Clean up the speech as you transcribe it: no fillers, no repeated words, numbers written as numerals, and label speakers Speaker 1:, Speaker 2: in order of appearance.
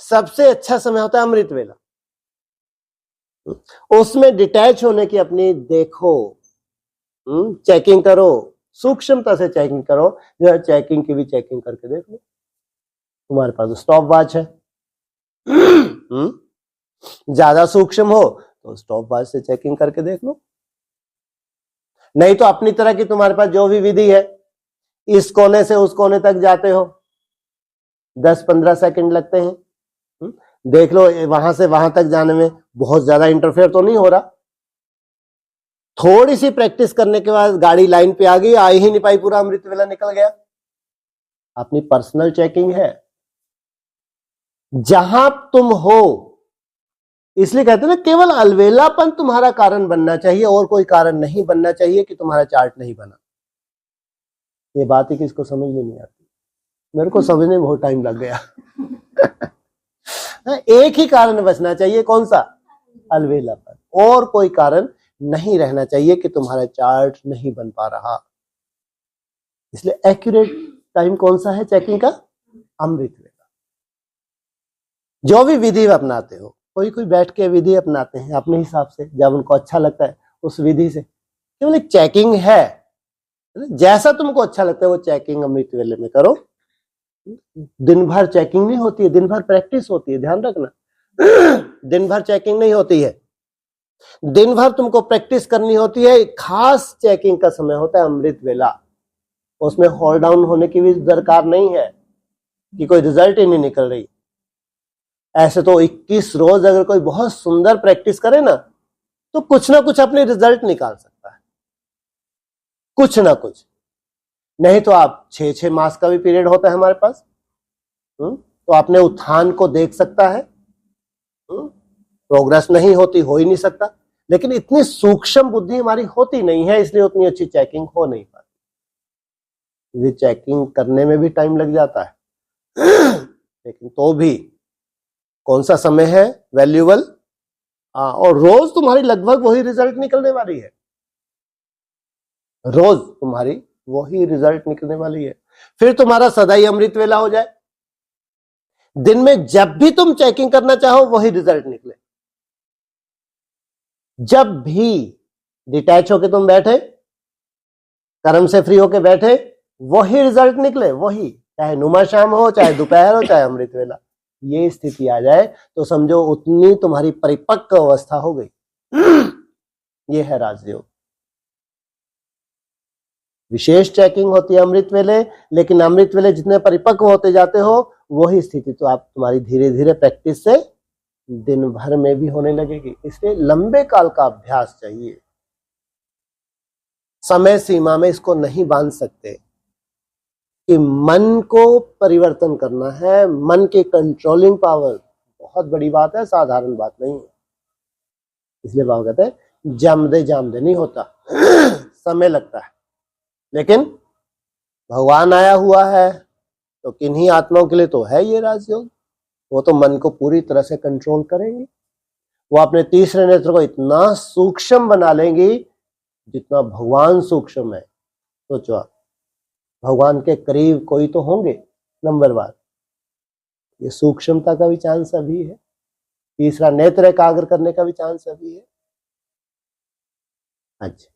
Speaker 1: सबसे अच्छा समय होता है अमृत वेला। उसमें डिटैच होने की अपनी देखो, चेकिंग करो, सूक्ष्मता से चेकिंग करो। जो है चेकिंग की भी चेकिंग करके देख लो। तुम्हारे पास स्टॉप वॉच है, ज्यादा सूक्ष्म हो तो स्टॉप वॉच से चेकिंग करके देख लो। नहीं तो अपनी तरह की तुम्हारे पास जो भी विधि है, इस कोने से उस कोने तक जाते हो, 10-15 सेकंड लगते हैं। देख लो वहां से वहां तक जाने में बहुत ज्यादा इंटरफेयर तो नहीं हो रहा। थोड़ी सी प्रैक्टिस करने के बाद गाड़ी लाइन पे आ गई, आ ही नहीं पाई, पूरा अमृत वेला निकल गया। अपनी पर्सनल चेकिंग है जहां तुम हो। इसलिए कहते हैं ना, केवल अलवेलापन तुम्हारा कारण बनना चाहिए और कोई कारण नहीं बनना चाहिए कि तुम्हारा चार्ट नहीं बना। ये बात ही किसको समझ में नहीं आती, मेरे को समझने में बहुत टाइम लग गया। एक ही कारण बचना चाहिए, कौन सा? अलवेलापन। और कोई कारण नहीं रहना चाहिए कि तुम्हारा चार्ट नहीं बन पा रहा। इसलिए एक्यूरेट टाइम कौन सा है चेकिंग का? अमृत वेला। जो भी विधि अपनाते हो, कोई कोई बैठ के विधि अपनाते हैं अपने हिसाब से, जब उनको अच्छा लगता है उस विधि से। केवल एक चेकिंग है, जैसा तुमको अच्छा लगता है वो चेकिंग अमृत वेले में करो। दिन भर चेकिंग नहीं होती है, दिन भर प्रैक्टिस होती है, ध्यान रखना। दिन भर चेकिंग नहीं होती है, दिन भर तुमको प्रैक्टिस करनी होती है। खास चेकिंग का समय होता है अमृत वेला। उसमें होल्ड डाउन होने की भी दरकार नहीं है कि कोई रिजल्ट ही नहीं निकल रही। ऐसे तो 21 रोज अगर कोई बहुत सुंदर प्रैक्टिस करे ना, तो कुछ ना कुछ अपने रिजल्ट निकाल सकता है, कुछ ना कुछ। नहीं तो आप 6-6 मास का भी पीरियड होता है हमारे पास, तो अपने उत्थान को देख सकता है। प्रोग्रेस नहीं होती, हो ही नहीं सकता। लेकिन इतनी सूक्ष्म बुद्धि हमारी होती नहीं है, इसलिए उतनी अच्छी चेकिंग हो नहीं पाती। ये चेकिंग करने में भी टाइम लग जाता है, लेकिन तो भी कौन सा समय है वैल्यूएबल। और रोज तुम्हारी लगभग वही रिजल्ट निकलने वाली है, रोज तुम्हारी वही रिजल्ट निकलने वाली है। फिर तुम्हारा सदा ही अमृत वेला हो जाए, दिन में जब भी तुम चेकिंग करना चाहो वही रिजल्ट निकले। जब भी डिटैच होके तुम बैठे, कर्म से फ्री होके बैठे, वही रिजल्ट निकले, वही, चाहे नुमा शाम हो, चाहे दोपहर हो, चाहे अमृत वेला। ये स्थिति आ जाए तो समझो उतनी तुम्हारी परिपक्व अवस्था हो गई। ये है राजयोग। विशेष चेकिंग होती है अमृत वेले, लेकिन अमृत वेले जितने परिपक्व होते जाते हो, वही स्थिति तो आप तुम्हारी धीरे धीरे प्रैक्टिस से दिन भर में भी होने लगेगी। इसलिए लंबे काल का अभ्यास चाहिए, समय सीमा में इसको नहीं बांध सकते कि मन को परिवर्तन करना है। मन की कंट्रोलिंग पावर बहुत बड़ी बात है, साधारण बात नहीं है। इसलिए बाबा कहते हैं जमदे जामदे नहीं होता, समय लगता है। लेकिन भगवान आया हुआ है तो किन्हीं आत्माओं के लिए तो है ये राजयोग। वो तो मन को पूरी तरह से कंट्रोल करेंगे, वो अपने तीसरे नेत्र को इतना सूक्ष्म बना लेंगी जितना भगवान सूक्ष्म है। सोचो आप, भगवान के करीब कोई तो होंगे नंबर बात, ये सूक्ष्मता का भी चांस अभी है, तीसरा नेत्र एकाग्र करने का भी चांस अभी है। अच्छा